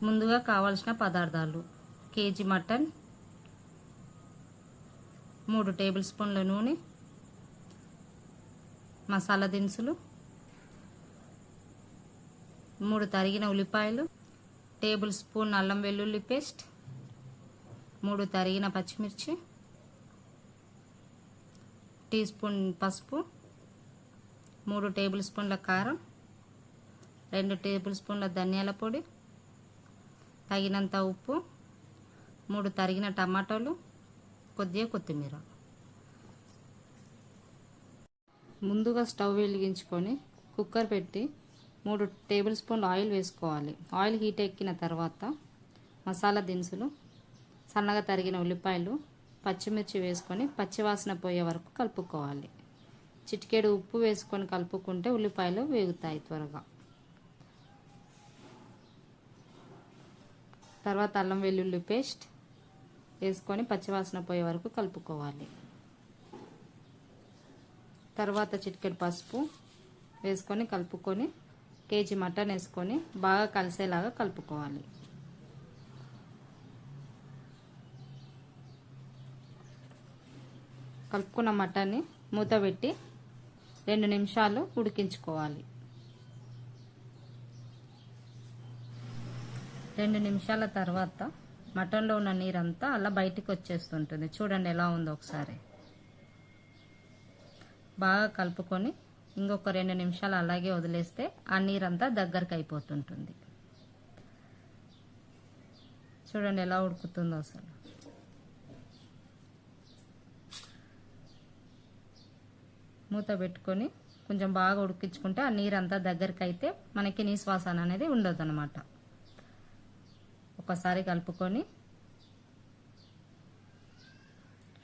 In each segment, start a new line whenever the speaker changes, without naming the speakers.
ముందుగా కావాల్సిన పదార్థాలు: కేజీ మటన్, 3 టేబుల్ స్పూన్ల నూనె, మసాలా దినుసులు, 3 తరిగిన ఉల్లిపాయలు, టేబుల్ స్పూన్ అల్లం వెల్లుల్లి పేస్ట్, 3 తరిగిన పచ్చిమిర్చి, టీ స్పూన్ పసుపు, 3 టేబుల్ స్పూన్ల కారం, 2 టేబుల్ స్పూన్ల ధనియాల పొడి, తగినంత ఉప్పు, 3 తరిగిన టమాటాలు, కొద్దిగా కొత్తిమీర. ముందుగా స్టవ్ వెలిగించుకొని కుక్కర్ పెట్టి 3 టేబుల్ స్పూన్ల ఆయిల్ వేసుకోవాలి. ఆయిల్ హీట్ ఎక్కిన తర్వాత మసాలా దినుసులు, సన్నగా తరిగిన ఉల్లిపాయలు, పచ్చిమిర్చి వేసుకొని పచ్చివాసన పోయే వరకు కలుపుకోవాలి. చిటికెడు ఉప్పు వేసుకొని కలుపుకుంటే ఉల్లిపాయలు వేగుతాయి త్వరగా. తర్వాత అల్లం వెల్లుల్లి పేస్ట్ వేసుకొని పచ్చివాసన పోయే వరకు కలుపుకోవాలి. తర్వాత చిటికెడు పసుపు వేసుకొని కలుపుకొని కేజీ మటన్ వేసుకొని బాగా కలిసేలాగా కలుపుకోవాలి. కలుపుకున్న మటన్ని మూత పెట్టి 2 నిమిషాలు ఉడికించుకోవాలి. 2 నిమిషాల తర్వాత మటన్లో ఉన్న నీరంతా అలా బయటికి వచ్చేస్తుంటుంది. చూడండి ఎలా ఉందో ఒకసారి. బాగా కలుపుకొని ఇంకొక 2 నిమిషాలు అలాగే వదిలేస్తే ఆ నీరంతా దగ్గరకు అయిపోతుంటుంది. చూడండి ఎలా ఉడుకుతుందో అసలు. మూత పెట్టుకొని కొంచెం బాగా ఉడికించుకుంటే ఆ నీరంతా దగ్గరికి అయితే మనకి నీసు వాసన అనేది ఉండదు అనమాట. ఒకసారి కలుపుకొని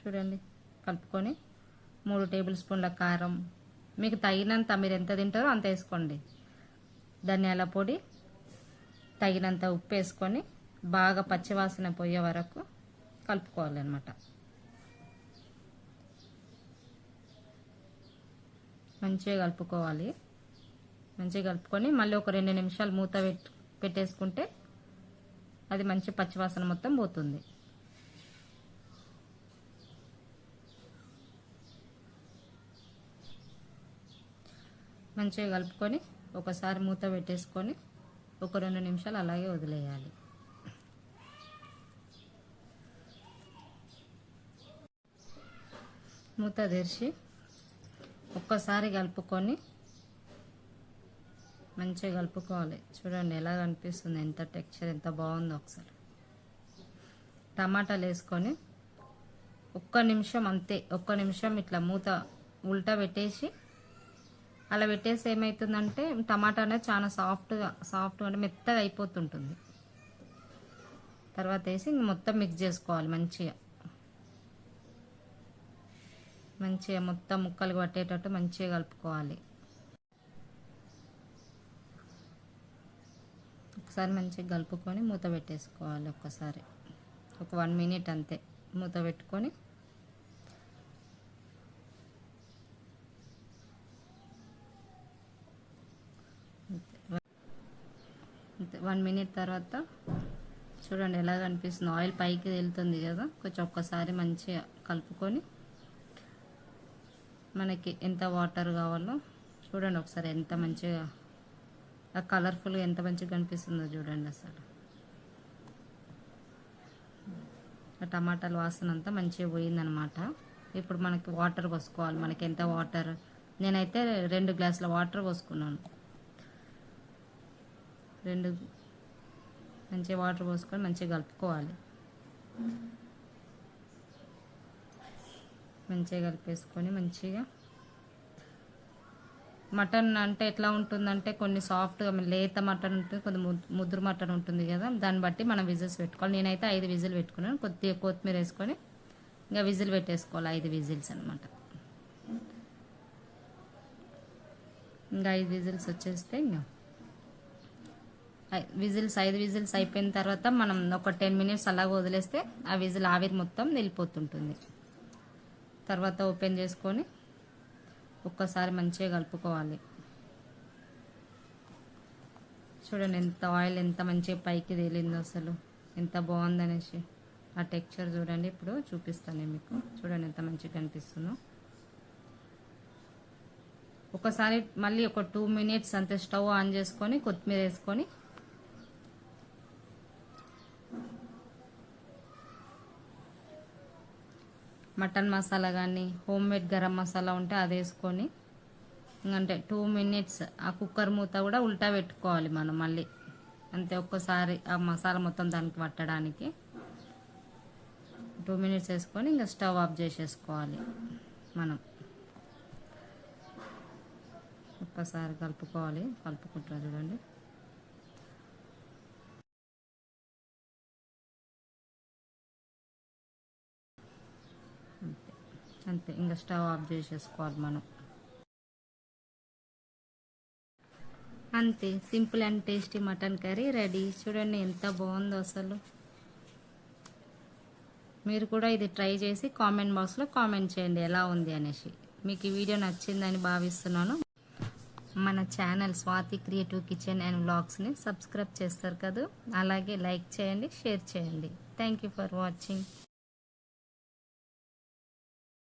చూడండి, కలుపుకొని 3 టేబుల్ స్పూన్ల కారం, మీకు తగినంత, మీరు ఎంత తింటారో అంత వేసుకోండి. ధనియాల పొడి, తగినంత ఉప్పు వేసుకొని బాగా పచ్చివాసన పోయే వరకు కలుపుకోవాలన్నమాట. మంచిగా కలుపుకోవాలి. మంచిగా కలుపుకొని మళ్ళీ ఒక 2 నిమిషాలు మూత పెట్టేసుకుంటే అది మంచి పచ్చివాసన మొత్తం పోతుంది. మంచిగా కలుపుకొని ఒకసారి మూత పెట్టేసుకొని ఒక 2 నిమిషాలు అలాగే వదిలేయాలి. మూత తెరిచి ఒక్కసారి కలుపుకొని మంచిగా కలుపుకోవాలి. చూడండి ఎలా కనిపిస్తుంది, ఎంత టెక్స్చర్ ఎంత బాగుందో ఒకసారి. టమాటాలు వేసుకొని 1 నిమిషం అంతే, 1 నిమిషం ఇట్లా మూత ఉల్టా పెట్టేసి అలా పెట్టేసి ఏమవుతుందంటే టమాటా అనేది చాలా సాఫ్ట్గా అంటే మెత్తగా అయిపోతుంటుంది. తర్వాత వేసి మొత్తం మిక్స్ చేసుకోవాలి. మంచిగా మొత్తం ముక్కలు పట్టేటట్టు మంచిగా కలుపుకోవాలి. ఒకసారి మంచిగా కలుపుకొని మూత పెట్టేసుకోవాలి. ఒక్కసారి ఒక 1 మినిట్ అంతే మూత పెట్టుకొని అంతే 1 మినిట్ తర్వాత చూడండి ఎలా కనిపిస్తుంది. ఆయిల్ పైకి వెళ్తుంది కదా, కొంచెం ఒక్కసారి మంచిగా కలుపుకొని మనకి ఎంత వాటర్ కావాలో చూడండి ఒకసారి. ఎంత మంచిగా కలర్ఫుల్గా ఎంత మంచిగా కనిపిస్తుందో చూడండి అసలు. ఆ టమాటాల వాసన అంతా మంచిగా పోయిందనమాట. ఇప్పుడు మనకి వాటర్ పోసుకోవాలి. మనకి ఎంత వాటర్, నేనైతే 2 గ్లాసుల వాటర్ పోసుకున్నాను. 2 మంచిగా వాటర్ పోసుకొని మంచిగా కలుపుకోవాలి. మంచిగా కలిపేసుకొని మంచిగా మటన్ అంటే ఎట్లా ఉంటుందంటే కొన్ని సాఫ్ట్గా లేత మటన్ ఉంటుంది, కొంచెం ముద్దురు మటన్ ఉంటుంది కదా, దాన్ని బట్టి మనం విజిల్స్ పెట్టుకోవాలి. నేనైతే 5 విజిల్ పెట్టుకున్నాను. కొద్దిగా కొత్తిమీర వేసుకొని ఇంకా విజిల్ పెట్టేసుకోవాలి. 5 విజిల్స్ అనమాట. ఇంకా 5 విజిల్స్ వచ్చేస్తే ఇంకా 5 విజిల్స్ అయిపోయిన తర్వాత మనం ఒక 10 మినిట్స్ అలాగ వదిలేస్తే ఆ విజిల్ ఆవిరి మొత్తం వెళ్ళిపోతుంటుంది. తర్వాత ఓపెన్ చేసుకొని ఒక్కసారి మంచిగా కలుపుకోవాలి. చూడండి ఎంత ఆయిల్ ఎంత మంచిగా పైకి తేలిందో, అసలు ఎంత బాగుందనేసి. ఆ టెక్స్చర్ చూడండి, ఇప్పుడు చూపిస్తాను నేను మీకు. చూడండి ఎంత మంచిగా కనిపిస్తుందో. ఒకసారి మళ్ళీ ఒక 2 minutes అంతే స్టవ్ ఆన్ చేసుకొని కొత్తిమీర వేసుకొని మటన్ మసాలా కానీ హోమ్ మేడ్ గరం మసాలా ఉంటే అది వేసుకొని అంటే 2 minutes ఆ కుక్కర్ మూత కూడా ఉల్టా పెట్టుకోవాలి మనం మళ్ళీ. అంతే, ఒక్కసారి ఆ మసాలా మొత్తం దానికి పట్టడానికి 2 minutes వేసుకొని ఇంకా స్టవ్ ఆఫ్ చేసేసుకోవాలి మనం. ఒక్కసారి కలుపుకోవాలి, కలుపుకుంటున్నా చూడండి. అంతే అంతే, ఇంకా స్టవ్ ఆఫ్ చేసేసుకోవాలి మనం. అంతే, simple and tasty mutton curry ready. చూడండి ఎంత బాగుందో అసలు. మీరు కూడా ఇది ట్రై చేసి కామెంట్ బాక్స్లో కామెంట్ చేయండి ఎలా ఉంది అనేసి. మీకు ఈ వీడియో నచ్చిందని భావిస్తున్నాను. మన channel Swathi creative kitchen and వ్లాగ్స్ని సబ్స్క్రైబ్ చేస్తారు కదా, అలాగే లైక్ చేయండి, షేర్ చేయండి. Thank you for watching.